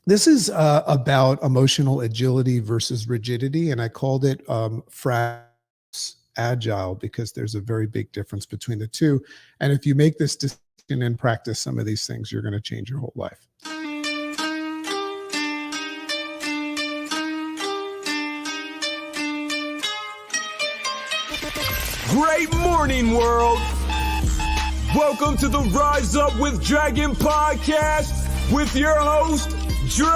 This is about emotional agility versus rigidity, and I called it agile because there's a very big difference between the two. And if you make this decision and practice some of these things, you're going to change your whole life. Great morning, world! Welcome to the Rise Up with Dragon podcast with your host, Dragon!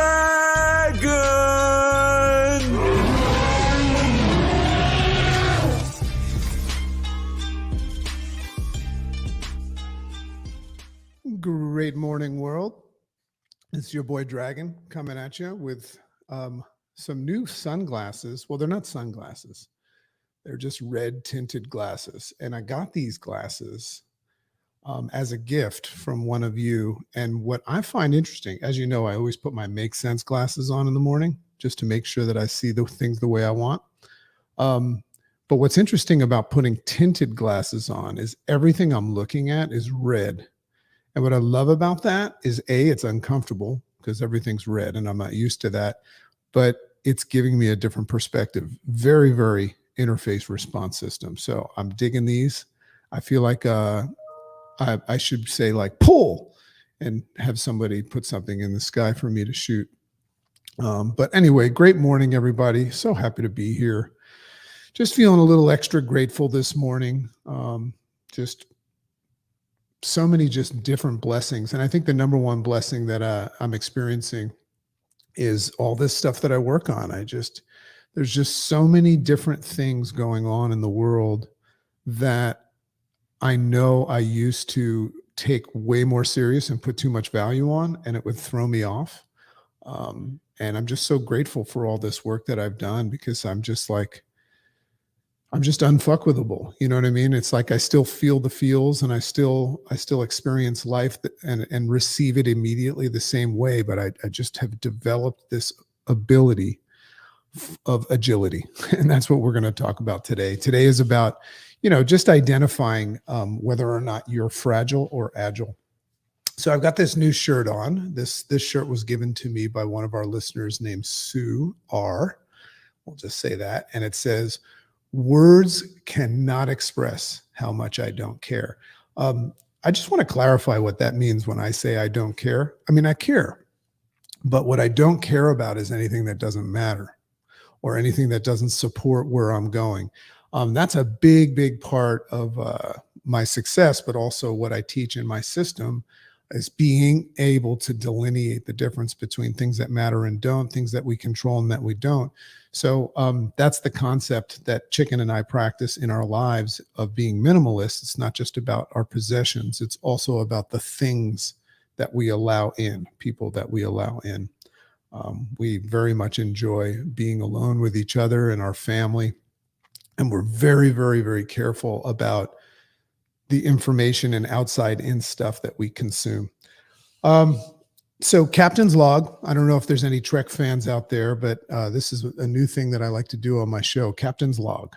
Great morning, world. It's your boy Dragon coming at you with some new sunglasses. Well, they're not sunglasses. They're just red tinted glasses. And I got these glasses as a gift from one of you. And what I find interesting, as you know, I always put my Make Sense glasses on in the morning just to make sure that I see the things the way I want. But what's interesting about putting tinted glasses on is everything I'm looking at is red. And what I love about that is it's uncomfortable because everything's red and I'm not used to that, but it's giving me a different perspective. Very, very interface response system. So I'm digging these. I feel like I should say like pull and have somebody put something in the sky for me to shoot. But anyway, great morning, everybody. So happy to be here. Just feeling a little extra grateful this morning. Just so many just different blessings. And I think the number one blessing that I'm experiencing is all this stuff that I work on. There's just so many different things going on in the world that I know I used to take way more serious and put too much value on, and it would throw me off. And I'm just so grateful for all this work that I've done because I'm just unfuckwithable. You know what I mean? It's like I still feel the feels and I still experience life and receive it immediately the same way. But I just have developed this ability of agility. And that's what we're going to talk about today. Today is about, just identifying whether or not you're fragile or agile. So I've got this new shirt on. This shirt was given to me by one of our listeners named Sue R. We'll just say that. And it says, "Words cannot express how much I don't care." I just want to clarify what that means when I say I don't care. I mean, I care, but what I don't care about is anything that doesn't matter or anything that doesn't support where I'm going. That's a big, big part of my success, but also what I teach in my system is being able to delineate the difference between things that matter and don't, things that we control and that we don't. So that's the concept that Chicken and I practice in our lives of being minimalist. It's not just about our possessions. It's also about the things that we allow in, people that we allow in. We very much enjoy being alone with each other and our family. And we're very, very, very careful about the information and outside in stuff that we consume. So Captain's Log, I don't know if there's any Trek fans out there, but this is a new thing that I like to do on my show, Captain's Log.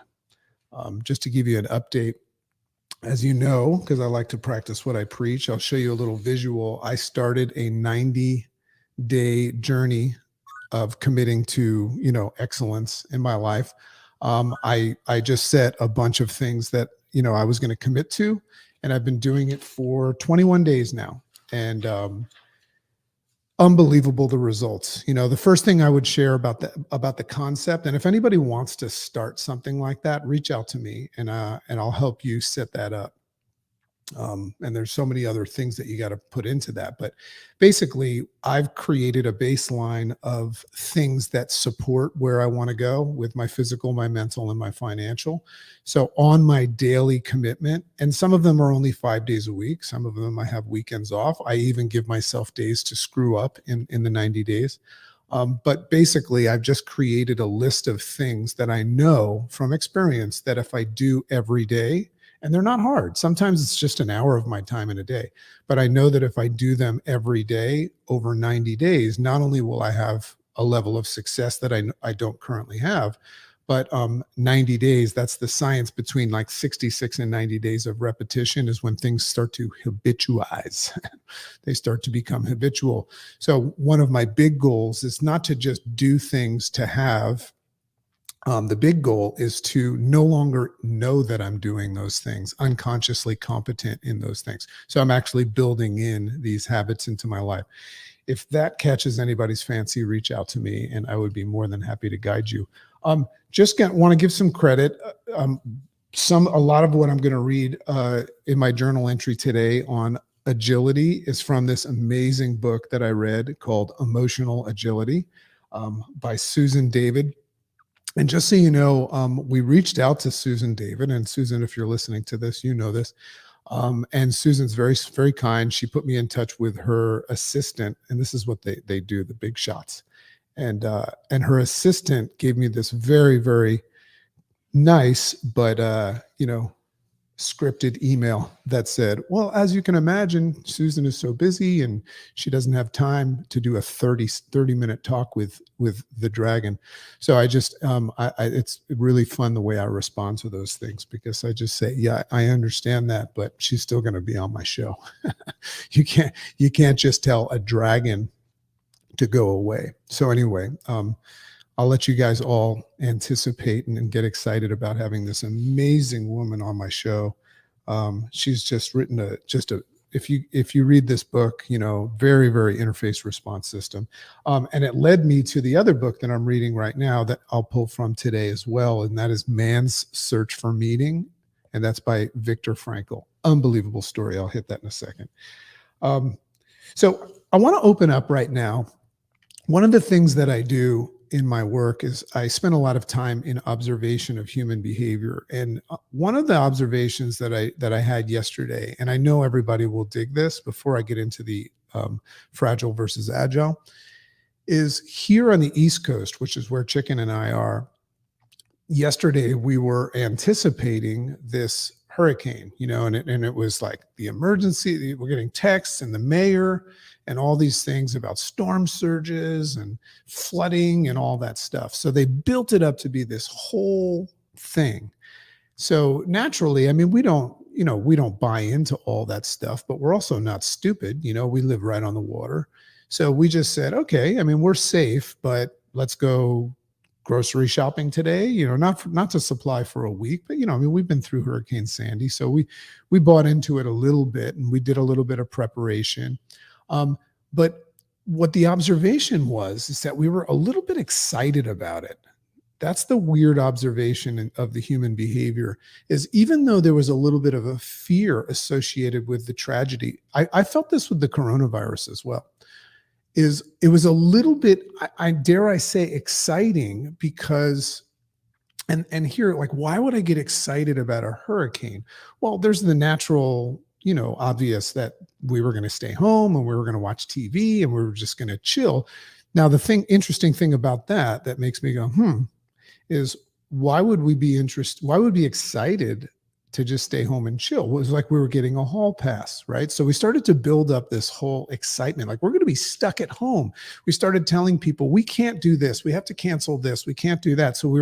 Just to give you an update, as you know, because I like to practice what I preach, I'll show you a little visual. I started a 90-day journey of committing to, excellence in my life. I just set a bunch of things that, I was going to commit to, and I've been doing it for 21 days now. And unbelievable the results. The first thing I would share about the concept, and if anybody wants to start something like that, reach out to me and I'll help you set that up. And there's so many other things that you got to put into that. But basically, I've created a baseline of things that support where I want to go with my physical, my mental, and my financial. So on my daily commitment, and some of them are only 5 days a week. Some of them I have weekends off. I even give myself days to screw up in the 90 days. But basically, I've just created a list of things that I know from experience that if I do every day, and they're not hard. Sometimes it's just an hour of my time in a day. But I know that if I do them every day over 90 days, not only will I have a level of success that I don't currently have, But 90 days, that's the science between like 66 and 90 days of repetition is when things start to habituize. They start to become habitual. So one of my big goals is not to just do things to have. The big goal is to no longer know that I'm doing those things, unconsciously competent in those things. So I'm actually building in these habits into my life. If that catches anybody's fancy, reach out to me and I would be more than happy to guide you. Want to give some credit. A lot of what I'm going to read in my journal entry today on agility is from this amazing book that I read called Emotional Agility by Susan David. And just so you know, we reached out to Susan David, and Susan, if you're listening to this, you know this. And Susan's very, very kind. She put me in touch with her assistant, and this is what they do, the big shots. And her assistant gave me this very, very nice, but scripted email that said, well, as you can imagine, Susan is so busy and she doesn't have time to do a 30-minute talk with the dragon. So I just, it's really fun the way I respond to those things, because I just say, yeah, I understand that, but she's still going to be on my show. You can't just tell a dragon to go away. So anyway, I'll let you guys all anticipate and get excited about having this amazing woman on my show. She's just written if you read this book, very, very interface response system. And it led me to the other book that I'm reading right now that I'll pull from today as well. And that is Man's Search for Meaning. And that's by Viktor Frankl. Unbelievable story. I'll hit that in a second. So I want to open up right now. One of the things that I do in my work is I spend a lot of time in observation of human behavior. And one of the observations that I had yesterday, and I know everybody will dig this before I get into the fragile versus agile, is here on the East Coast, which is where Chicken and I are. Yesterday, we were anticipating this hurricane, and it was like the emergency. We're getting texts and the mayor and all these things about storm surges and flooding and all that stuff. So they built it up to be this whole thing. So naturally, I mean, we don't buy into all that stuff, but we're also not stupid. We live right on the water. So we just said, okay, I mean, we're safe, but let's go grocery shopping today, not to supply for a week, but, we've been through Hurricane Sandy. So we bought into it a little bit and we did a little bit of preparation. But what the observation was is that we were a little bit excited about it. That's the weird observation of the human behavior, is even though there was a little bit of a fear associated with the tragedy, I felt this with the coronavirus as well, is it was a little bit, I dare I say, exciting because, and here, like, why would I get excited about a hurricane? Well, there's the natural, obvious that we were going to stay home and we were going to watch TV and we were just going to chill. Now, the interesting thing about that makes me go, is why would we be excited to just stay home and chill? It was like we were getting a hall pass, right? So we started to build up this whole excitement, like we're going to be stuck at home. We started telling people, we can't do this. We have to cancel this. We can't do that. So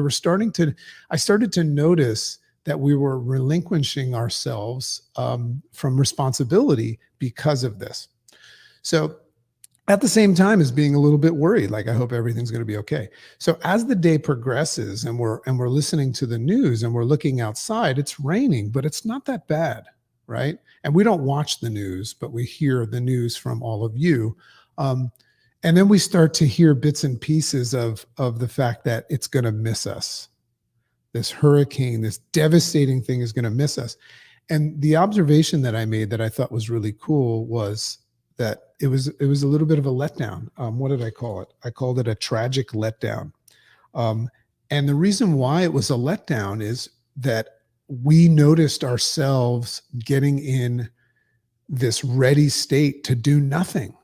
I started to notice that we were relinquishing ourselves from responsibility because of this. So at the same time as being a little bit worried, like I hope everything's going to be okay. So as the day progresses and we're listening to the news and we're looking outside, it's raining, but it's not that bad, right? And we don't watch the news, but we hear the news from all of you. And then we start to hear bits and pieces of the fact that it's going to miss us. This hurricane, this devastating thing is going to miss us. And the observation that I made that I thought was really cool was that it was a little bit of a letdown. What did I call it? I called it a tragic letdown. And the reason why it was a letdown is that we noticed ourselves getting in this ready state to do nothing.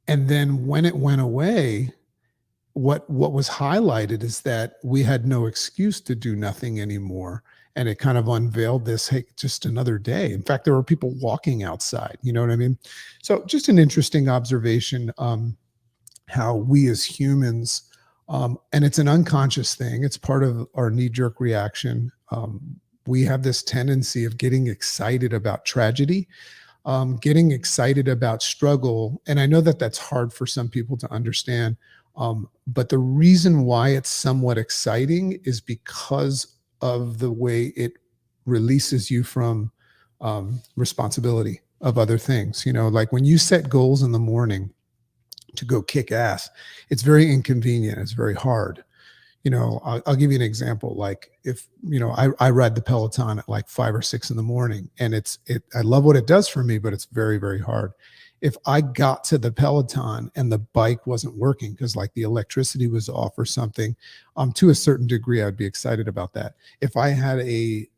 And then when it went away, what was highlighted is that we had no excuse to do nothing anymore. And it kind of unveiled this, hey, just another day. In fact, there were people walking outside, you know what I mean? So just an interesting observation, how we as humans And it's an unconscious thing. It's part of our knee-jerk reaction. We have this tendency of getting excited about tragedy, getting excited about struggle. And I know that that's hard for some people to understand. But the reason why it's somewhat exciting is because of the way it releases you from responsibility of other things. Like when you set goals in the morning to go kick ass, it's very inconvenient. It's very hard. I'll give you an example. Like if, I ride the Peloton at like 5 or 6 in the morning, and I love what it does for me, but it's very, very hard. If I got to the Peloton and the bike wasn't working because like the electricity was off or something, to a certain degree, I'd be excited about that. If I had a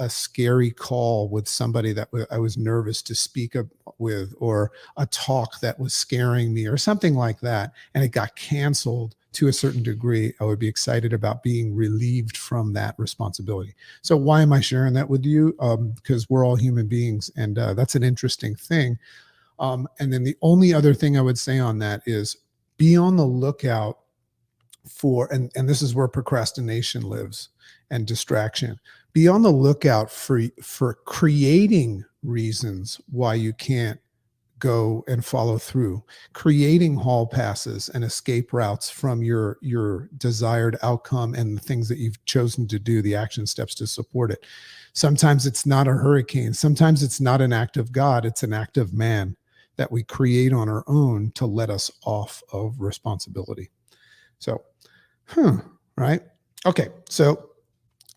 scary call with somebody that I was nervous to speak with, or a talk that was scaring me or something like that, and it got canceled, to a certain degree, I would be excited about being relieved from that responsibility. So why am I sharing that with you? Because we're all human beings, and that's an interesting thing. And then the only other thing I would say on that is be on the lookout for, and this is where procrastination lives and distraction. Be on the lookout for creating reasons why you can't go and follow through, creating hall passes and escape routes from your desired outcome and the things that you've chosen to do, the action steps to support it. Sometimes it's not a hurricane. Sometimes it's not an act of God. It's an act of man that we create on our own to let us off of responsibility. So, right? Okay. So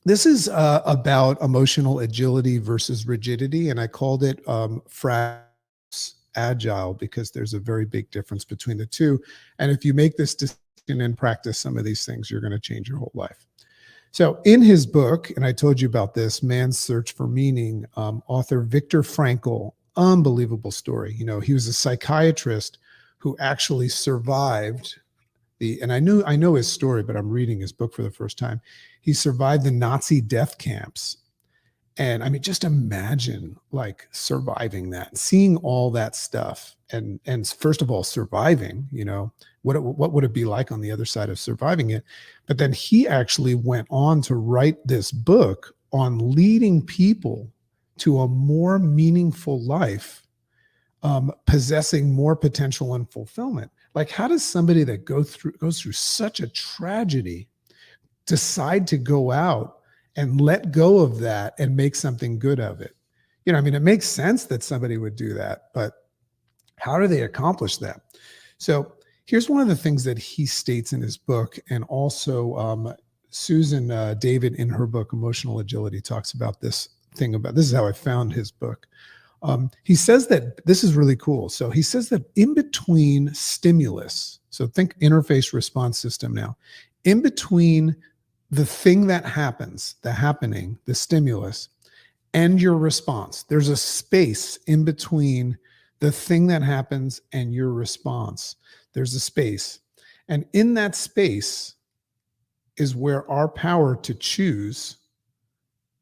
this is about emotional agility versus rigidity. And I called it Agile because there's a very big difference between the two. And if you make this decision and practice some of these things, you're going to change your whole life. So in his book, and I told you about this, Man's Search for Meaning, author Viktor Frankl, unbelievable story. He was a psychiatrist who actually survived and I know his story, but I'm reading his book for the first time. He survived the Nazi death camps. And I mean, just imagine like surviving that, seeing all that stuff. And first of all, surviving, what would it be like on the other side of surviving it? But then he actually went on to write this book on leading people to a more meaningful life, possessing more potential and fulfillment. Like, how does somebody that goes through such a tragedy decide to go out and let go of that and make something good of it? It makes sense that somebody would do that, but how do they accomplish that? So here's one of the things that he states in his book, and also Susan David in her book, Emotional Agility, talks about this is how I found his book. He says that this is really cool. So he says that in between stimulus, so think interface response system now, in between the thing that happens, the happening, the stimulus, and your response, there's a space in between the thing that happens and your response. There's a space. And in that space is where our power to choose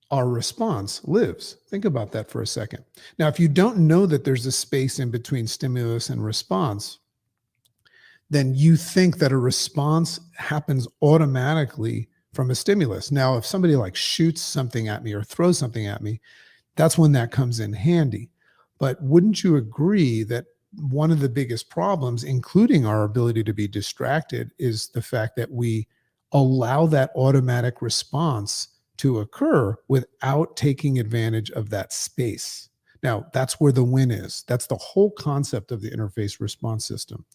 our response lives. Think about that for a second. Now, if you don't know that there's a space in between stimulus and response, then you think that a response happens automatically from a stimulus. Now, if somebody like shoots something at me or throws something at me, that's when that comes in handy. But wouldn't you agree that one of the biggest problems, including our ability to be distracted, is the fact that we allow that automatic response to occur without taking advantage of that space? Now, that's where the win is. That's the whole concept of the interface response system.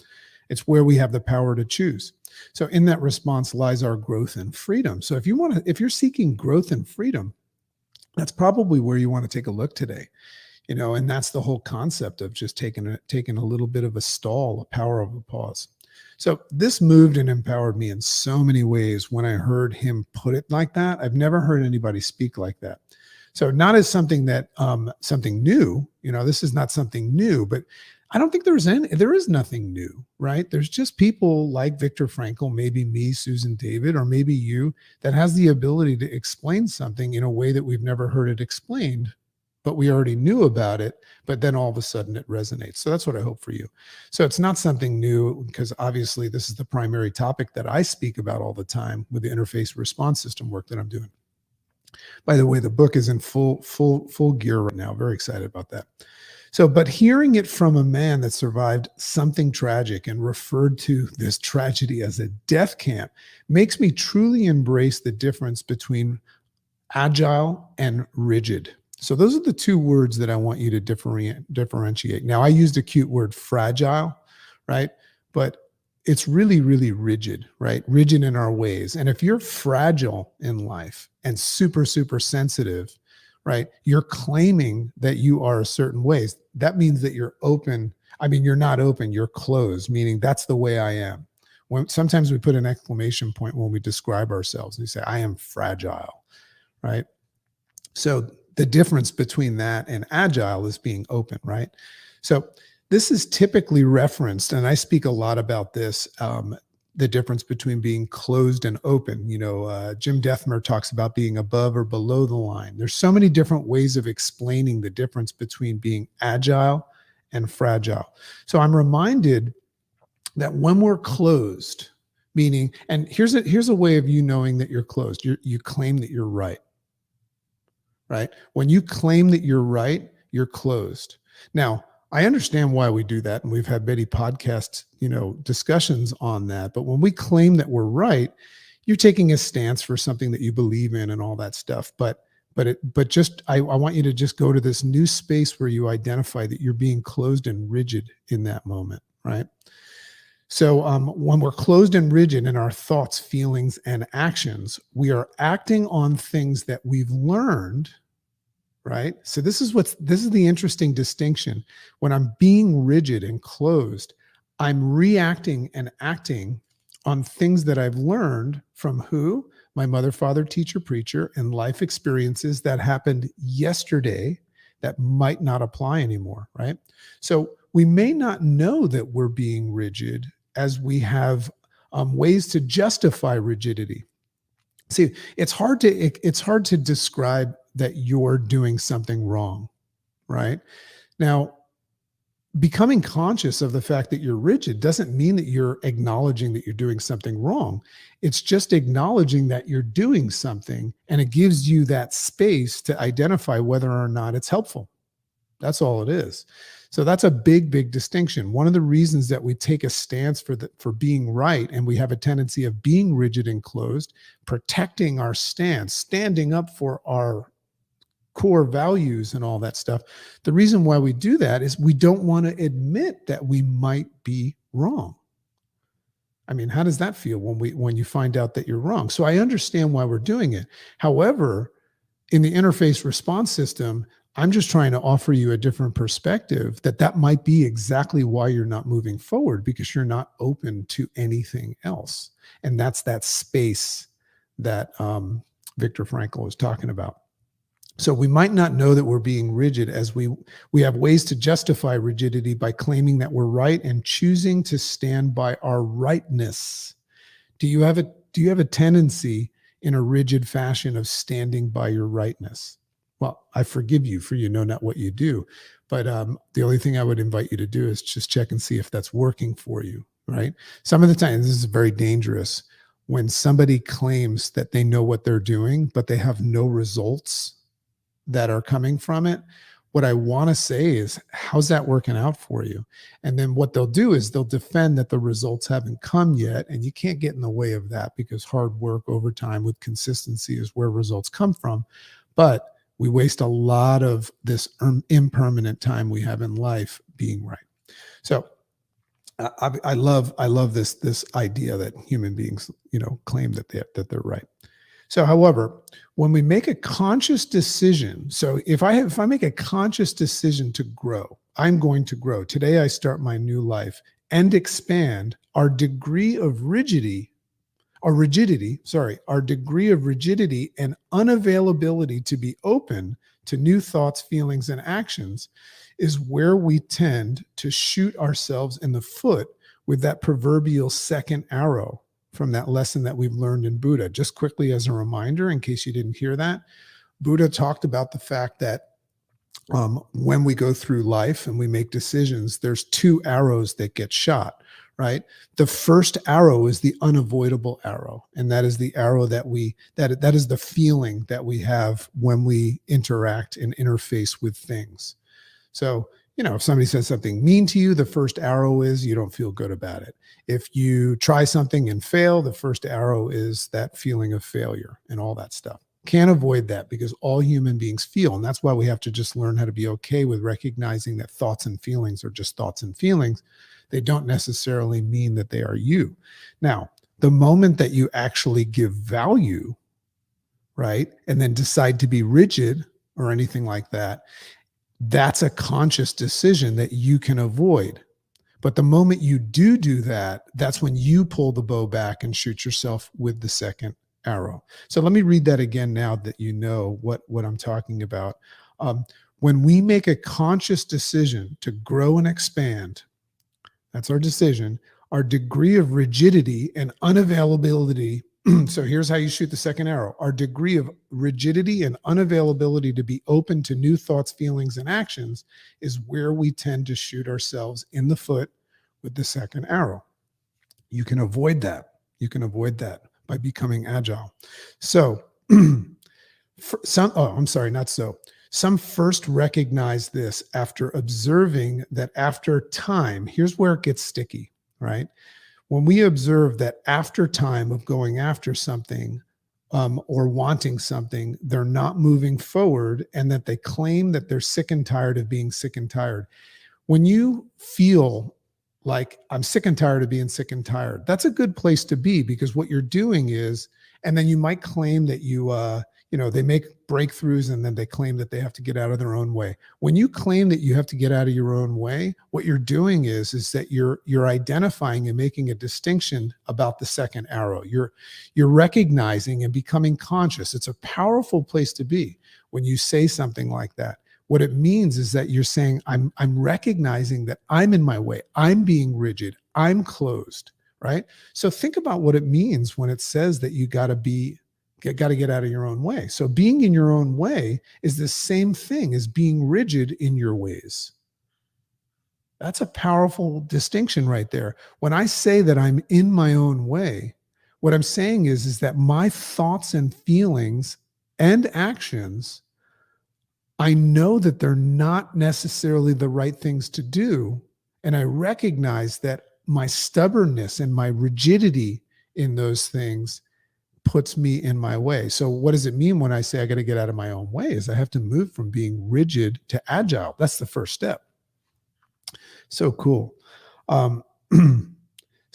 It's where we have the power to choose. So in that response lies our growth and freedom. So if you're seeking growth and freedom, that's probably where you want to take a look today. And that's the whole concept of just taking a little bit of a stall, a power of a pause. So this moved and empowered me in so many ways when I heard him put it like that. I've never heard anybody speak like that. So not as something that something new, this is not something new, but I don't think there is nothing new, right? There's just people like Viktor Frankl, maybe me, Susan David, or maybe you, that has the ability to explain something in a way that we've never heard it explained but we already knew about it, but then all of a sudden it resonates. So that's what I hope for you. So it's not something new, because obviously this is the primary topic that I speak about all the time with the interface response system work that I'm doing. By the way, the book is in full gear right now. Very excited about that. So, but hearing it from a man that survived something tragic and referred to this tragedy as a death camp makes me truly embrace the difference between agile and rigid. So those are the two words that I want you to differentiate. Now, I used a cute word, fragile, right? But it's really, really rigid, right? Rigid in our ways. And if you're fragile in life and super, super sensitive, right, you're claiming that you are a certain ways. That means that you're open. I mean, you're not open, you're closed, meaning that's the way I am. When sometimes we put an exclamation point when we describe ourselves. We say, I am fragile, right? So the difference between that and agile is being open, right? So this is typically referenced, and I speak a lot about this, the difference between being closed and open. You know, Jim Dethmer talks about being above or below the line. There's so many different ways of explaining the difference between being agile and fragile. So I'm reminded that when we're closed, meaning, and here's a way of you knowing that you're closed. You claim that you're right. Right? When you claim that you're right, you're closed. Now, I understand why we do that, and we've had many podcast, discussions on that. But when we claim that we're right, you're taking a stance for something that you believe in and all that stuff. But I want you to just go to this new space where you identify that you're being closed and rigid in that moment, right? So when we're closed and rigid in our thoughts, feelings, and actions, we are acting on things that we've learned, right? So this is the interesting distinction. When I'm being rigid and closed, I'm reacting and acting on things that I've learned from who? My mother, father, teacher, preacher, and life experiences that happened yesterday that might not apply anymore, right? So we may not know that we're being rigid as we have ways to justify rigidity. See, it's hard to describe that you're doing something wrong, right? Now, becoming conscious of the fact that you're rigid doesn't mean that you're acknowledging that you're doing something wrong. It's just acknowledging that you're doing something, and it gives you that space to identify whether or not it's helpful. That's all it is. So that's a big, big distinction. One of the reasons that we take a stance for being right, and we have a tendency of being rigid and closed, protecting our stance, standing up for our core values and all that stuff. The reason why we do that is we don't want to admit that we might be wrong. I mean, how does that feel when you find out that you're wrong? So I understand why we're doing it. However, in the interface response system, I'm just trying to offer you a different perspective that might be exactly why you're not moving forward, because you're not open to anything else. And that's that space that Viktor Frankl was talking about. So we might not know that we're being rigid, as we have ways to justify rigidity by claiming that we're right and choosing to stand by our rightness. Do you have a tendency in a rigid fashion of standing by your rightness? Well, I forgive you, for you know not what you do. But the only thing I would invite you to do is just check and see if that's working for you, right? Some of the time, this is very dangerous, when somebody claims that they know what they're doing, but they have no results that are coming from it. What I want to say is, how's that working out for you? And then what they'll do is they'll defend that the results haven't come yet. And you can't get in the way of that, because hard work over time with consistency is where results come from. But we waste a lot of this impermanent time we have in life being right. So I love this idea that human beings, claim that they're right. So, however, when we make a conscious decision, so if I make a conscious decision to grow, I'm going to grow. Today I start my new life and expand. Our degree of rigidity and unavailability to be open to new thoughts, feelings, and actions is where we tend to shoot ourselves in the foot with that proverbial second arrow from that lesson that we've learned in Buddha. Just quickly as a reminder, in case you didn't hear that, Buddha talked about the fact that when we go through life and we make decisions, there's two arrows that get shot, right? The first arrow is the unavoidable arrow. And that is the arrow that is the feeling that we have when we interact and interface with things. So, if somebody says something mean to you, the first arrow is you don't feel good about it. If you try something and fail, the first arrow is that feeling of failure and all that stuff. Can't avoid that because all human beings feel. And that's why we have to just learn how to be okay with recognizing that thoughts and feelings are just thoughts and feelings. They don't necessarily mean that they are you. Now, the moment that you actually give value, right, and then decide to be rigid or anything like that, that's a conscious decision that you can avoid. But the moment you do that, that's when you pull the bow back and shoot yourself with the second arrow. So let me read that again now that you know what I'm talking about. When we make a conscious decision to grow and expand, that's our decision, our degree of rigidity and unavailability. So here's how you shoot the second arrow. Our degree of rigidity and unavailability to be open to new thoughts, feelings, and actions is where we tend to shoot ourselves in the foot with the second arrow. You can avoid that. You can avoid that by becoming agile. So some first recognize this after observing that after time, here's where it gets sticky, right? When we observe that after time of going after something or wanting something, they're not moving forward and that they claim that they're sick and tired of being sick and tired. When you feel like I'm sick and tired of being sick and tired, that's a good place to be because what you're doing is, and then you might claim that they make breakthroughs and then they claim that they have to get out of their own way. When you claim that you have to get out of your own way, what you're doing is that you're identifying and making a distinction about the second arrow. You're recognizing and becoming conscious. It's a powerful place to be when you say something like that. What it means is that you're saying, I'm recognizing that I'm in my way. I'm being rigid. I'm closed, right? So think about what it means when it says that you got to get out of your own way. So being in your own way is the same thing as being rigid in your ways. That's a powerful distinction right there. When I say that I'm in my own way, what I'm saying is that my thoughts and feelings and actions, I know that they're not necessarily the right things to do. And I recognize that my stubbornness and my rigidity in those things puts me in my way. So what does it mean when I say I got to get out of my own way? Is I have to move from being rigid to agile. That's the first step. So cool.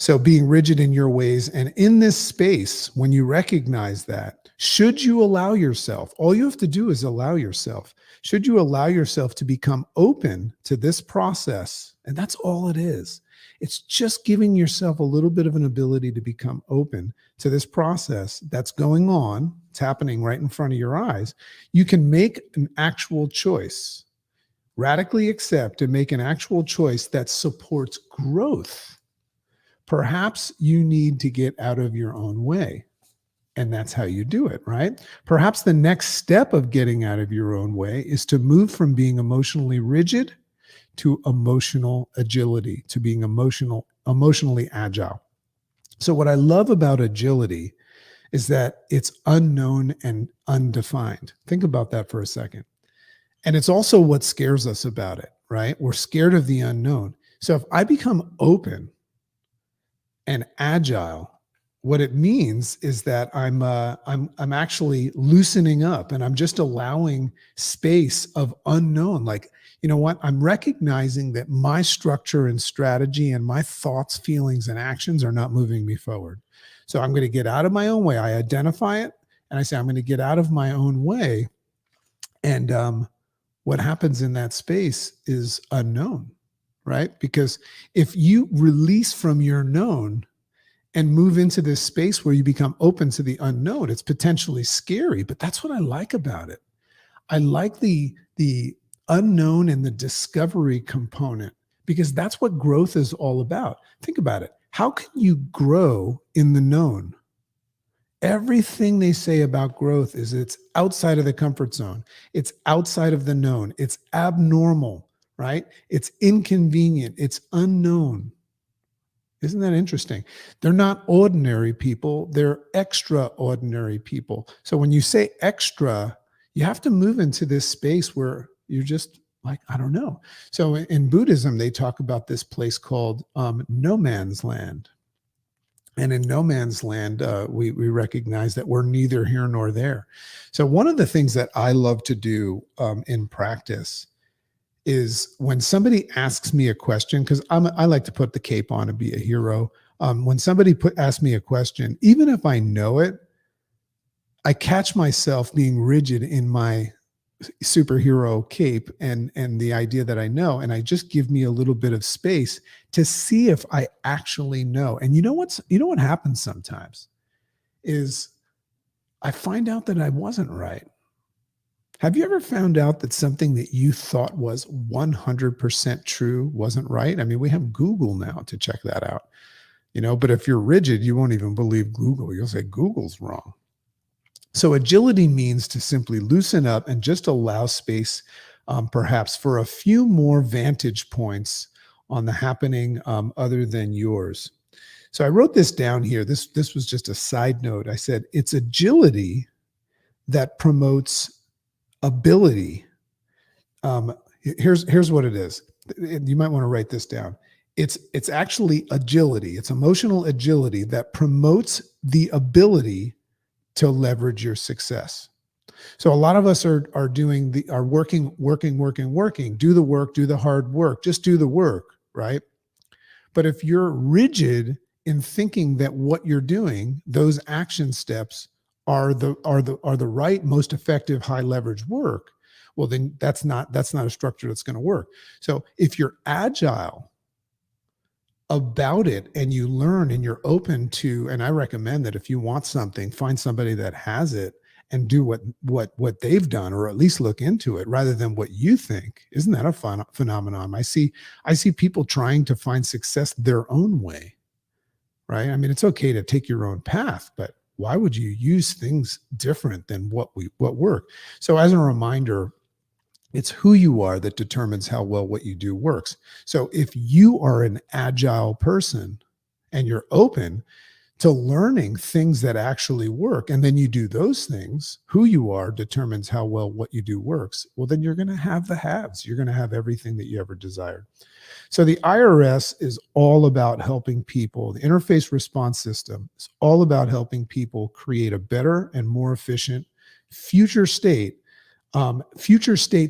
So being rigid in your ways, and in this space, when you recognize that, should you allow yourself, all you have to do is allow yourself, should you allow yourself to become open to this process, and that's all it is. It's just giving yourself a little bit of an ability to become open to this process that's going on. It's happening right in front of your eyes. You can make an actual choice, radically accept and make an actual choice that supports growth. Perhaps you need to get out of your own way. And that's how you do it, right? Perhaps the next step of getting out of your own way is to move from being emotionally rigid to emotional agility, to being emotionally agile. So what I love about agility is that it's unknown and undefined. Think about that for a second. And it's also what scares us about it, right? We're scared of the unknown. So if I become open and agile, what it means is that I'm actually loosening up and I'm just allowing space of unknown. Like, you know what? I'm recognizing that my structure and strategy and my thoughts, feelings, and actions are not moving me forward. So I'm going to get out of my own way. I identify it and I say, I'm going to get out of my own way. And what happens in that space is unknown, right? Because if you release from your known and move into this space where you become open to the unknown, it's potentially scary, but that's what I like about it. I like the unknown and the discovery component because that's what growth is all about. Think about it. How can you grow in the known? Everything they say about growth is it's outside of the comfort zone. It's outside of the known. It's abnormal, right? It's inconvenient. It's unknown. Isn't that interesting? They're not ordinary people. They're extraordinary people. So when you say extra, you have to move into this space where you're just like, I don't know. So in Buddhism, they talk about this place called no man's land. And in no man's land, we recognize that we're neither here nor there. So one of the things that I love to do in practice is when somebody asks me a question, because I like to put the cape on and be a hero. When somebody asks me a question, even if I know it, I catch myself being rigid in my superhero cape and the idea that I know, and I just give me a little bit of space to see if I actually know. And you know what happens sometimes is I find out that I wasn't right. Have you ever found out that something that you thought was 100% true wasn't right? I mean, we have Google now to check that out, but if you're rigid, you won't even believe Google. You'll say Google's wrong. So agility means to simply loosen up and just allow space, perhaps for a few more vantage points on the happening other than yours. So I wrote this down here. This was just a side note. I said, it's agility that promotes ability. Here's what it is. You might want to write this down. It's actually agility. It's emotional agility that promotes the ability to leverage your success. So a lot of us are working. Do the work, do the hard work, just do the work, right? But if you're rigid in thinking that what you're doing, those action steps are the right, most effective, high leverage work, well, then that's not a structure that's going to work. So if you're agile about it and you learn and you're open to, and I recommend that if you want something, find somebody that has it and do what they've done, or at least look into it rather than what you think. Isn't that a fun phenomenon? I see people trying to find success their own way, right? I mean, it's okay to take your own path, but why would you use things different than what work? So as a reminder, it's who you are that determines how well what you do works. So if you are an agile person and you're open to learning things that actually work, and then you do those things, who you are determines how well what you do works. Well, then you're going to have the haves. You're going to have everything that you ever desired. So the IRS is all about helping people. The interface response system is all about helping people create a better and more efficient future state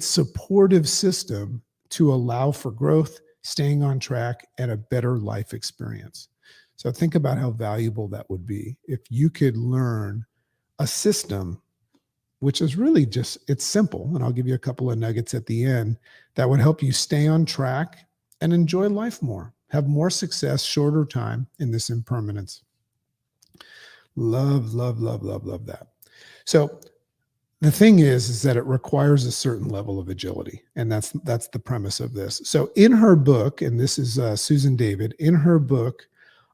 supportive system to allow for growth, staying on track, and a better life experience. So think about how valuable that would be if you could learn a system, which is really it's simple, and I'll give you a couple of nuggets at the end, that would help you stay on track and enjoy life more, have more success, shorter time in this impermanence. Love, love, love, love, love that. So the thing is that it requires a certain level of agility, and that's the premise of this. So in her book, and this is Susan David, in her book,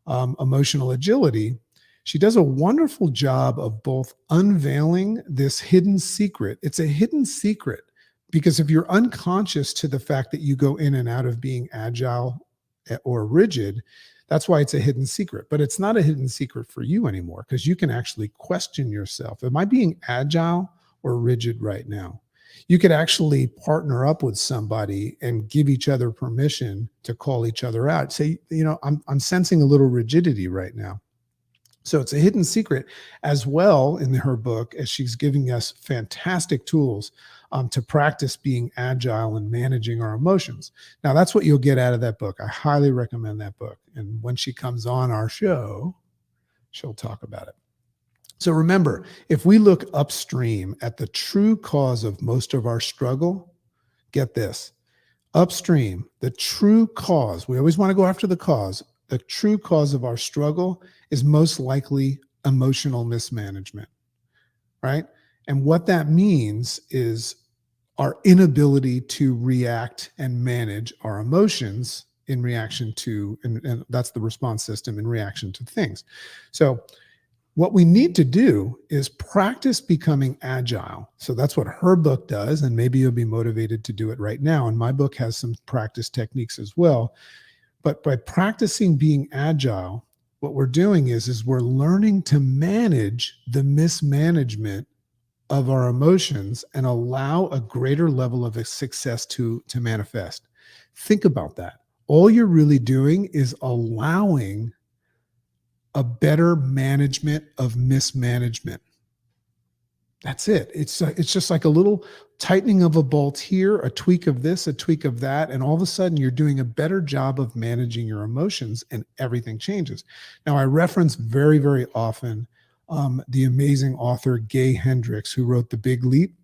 Emotional Agility, she does a wonderful job of both unveiling this hidden secret. It's a hidden secret because if you're unconscious to the fact that you go in and out of being agile or rigid, that's why it's a hidden secret. But it's not a hidden secret for you anymore because you can actually question yourself. Am I being agile or rigid right now? You could actually partner up with somebody and give each other permission to call each other out. Say, I'm sensing a little rigidity right now. So it's a hidden secret as well in her book, as she's giving us fantastic tools to practice being agile and managing our emotions. Now, that's what you'll get out of that book. I highly recommend that book. And when she comes on our show, she'll talk about it. So remember, if we look upstream at the true cause of most of our struggle, get this, upstream, the true cause, we always want to go after the cause. The true cause of our struggle is most likely emotional mismanagement, right? And what that means is our inability to react and manage our emotions in reaction to, and that's the response system in reaction to things. So what we need to do is practice becoming agile. So that's what her book does. And maybe you'll be motivated to do it right now. And my book has some practice techniques as well. But by practicing being agile, what we're doing is we're learning to manage the mismanagement of our emotions and allow a greater level of success to manifest. Think about that. All you're really doing is allowing a better management of mismanagement. That's it. It's just like a little tightening of a bolt here, a tweak of this, a tweak of that, and all of a sudden you're doing a better job of managing your emotions and everything changes. Now, I reference very, very often the amazing author Gay Hendricks, who wrote The Big Leap.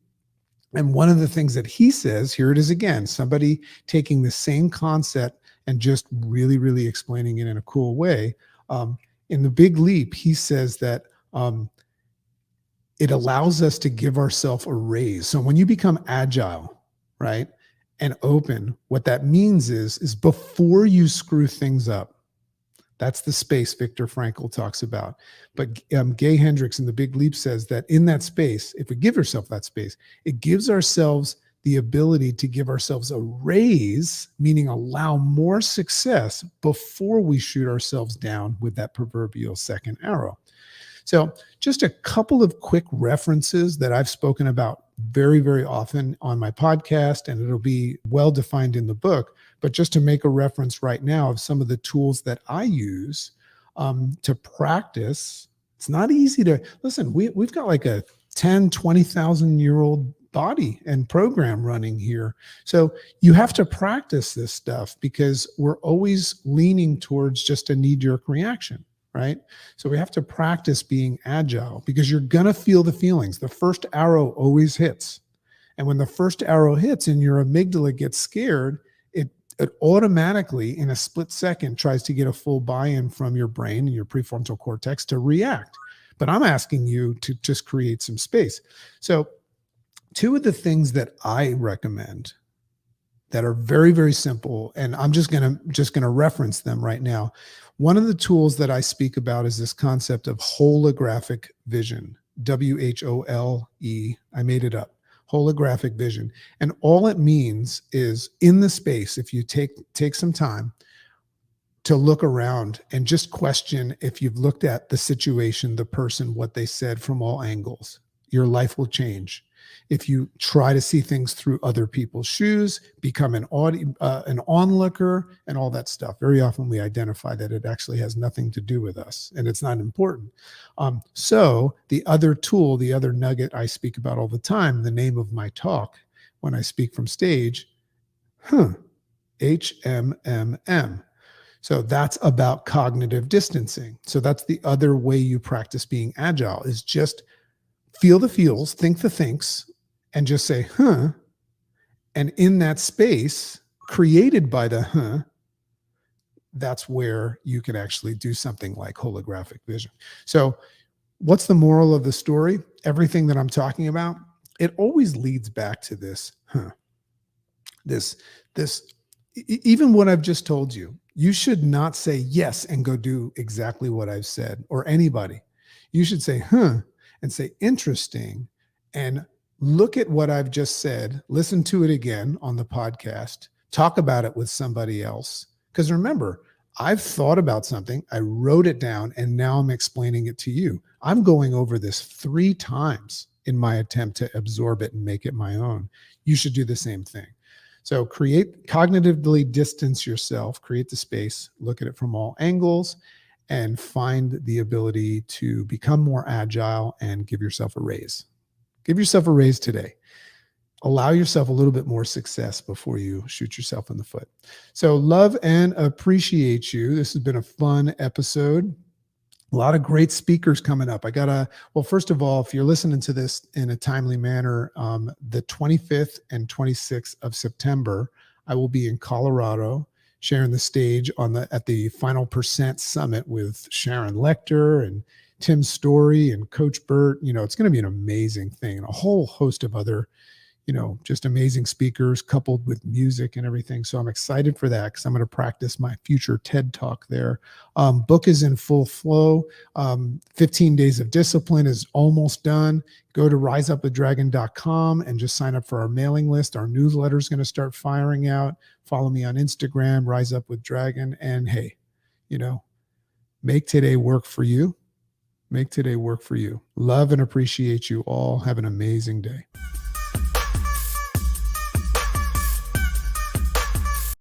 And one of the things that he says, here it is again, somebody taking the same concept and just really, really explaining it in a cool way. In The Big Leap, he says that it allows us to give ourselves a raise. So when you become agile, right, and open, what that means is before you screw things up, that's the space Viktor Frankl talks about. But Gay Hendricks in The Big Leap says that in that space, if we give ourselves that space, it gives ourselves the ability to give ourselves a raise, meaning allow more success before we shoot ourselves down with that proverbial second arrow. So just a couple of quick references that I've spoken about very, very often on my podcast, and it'll be well defined in the book, but just to make a reference right now of some of the tools that I use to practice. It's not easy to, listen, we've got like a 10, 20,000 year old body and program running here. So you have to practice this stuff because we're always leaning towards just a knee-jerk reaction, right? So we have to practice being agile because you're going to feel the feelings. The first arrow always hits. And when the first arrow hits and your amygdala gets scared, it automatically in a split second tries to get a full buy-in from your brain and your prefrontal cortex to react. But I'm asking you to just create some space. So two of the things that I recommend that are very, very simple, and I'm just gonna reference them right now. One of the tools that I speak about is this concept of holographic vision, WHOLE. I made it up, holographic vision. And all it means is in the space, if you take some time to look around and just question if you've looked at the situation, the person, what they said from all angles, your life will change. If you try to see things through other people's shoes, become an onlooker and all that stuff. Very often we identify that it actually has nothing to do with us and it's not important. So the other tool, the other nugget I speak about all the time, the name of my talk when I speak from stage, HMMM. So that's about cognitive distancing. So that's the other way you practice being agile is just feel the feels, think the thinks, and just say, And in that space created by the that's where you can actually do something like holographic vision. So what's the moral of the story? Everything that I'm talking about, it always leads back to this, even what I've just told you. You should not say yes and go do exactly what I've said, or anybody. You should say, and say, interesting, and look at what I've just said, listen to it again on the podcast, talk about it with somebody else. Because remember, I've thought about something, I wrote it down, and now I'm explaining it to you. I'm going over this 3 times in my attempt to absorb it and make it my own. You should do the same thing. So cognitively distance yourself, create the space, look at it from all angles, and find the ability to become more agile and give yourself a raise. Give yourself a raise today. Allow yourself a little bit more success before you shoot yourself in the foot. So love and appreciate you. This has been a fun episode. A lot of great speakers coming up. Well, first of all, if you're listening to this in a timely manner, the 25th and 26th of September, I will be in Colorado sharing the stage at the Final Percent Summit with Sharon Lecter and Tim Story and Coach Burt. It's going to be an amazing thing, and a whole host of other, just amazing speakers coupled with music and everything. So I'm excited for that because I'm going to practice my future TED Talk there. Book is in full flow. 15 Days of Discipline is almost done. Go to riseupwithdragon.com and just sign up for our mailing list. Our newsletter is going to start firing out. Follow me on Instagram, Rise Up with Dragon. And hey, make today work for you. Make today work for you. Love and appreciate you all. Have an amazing day.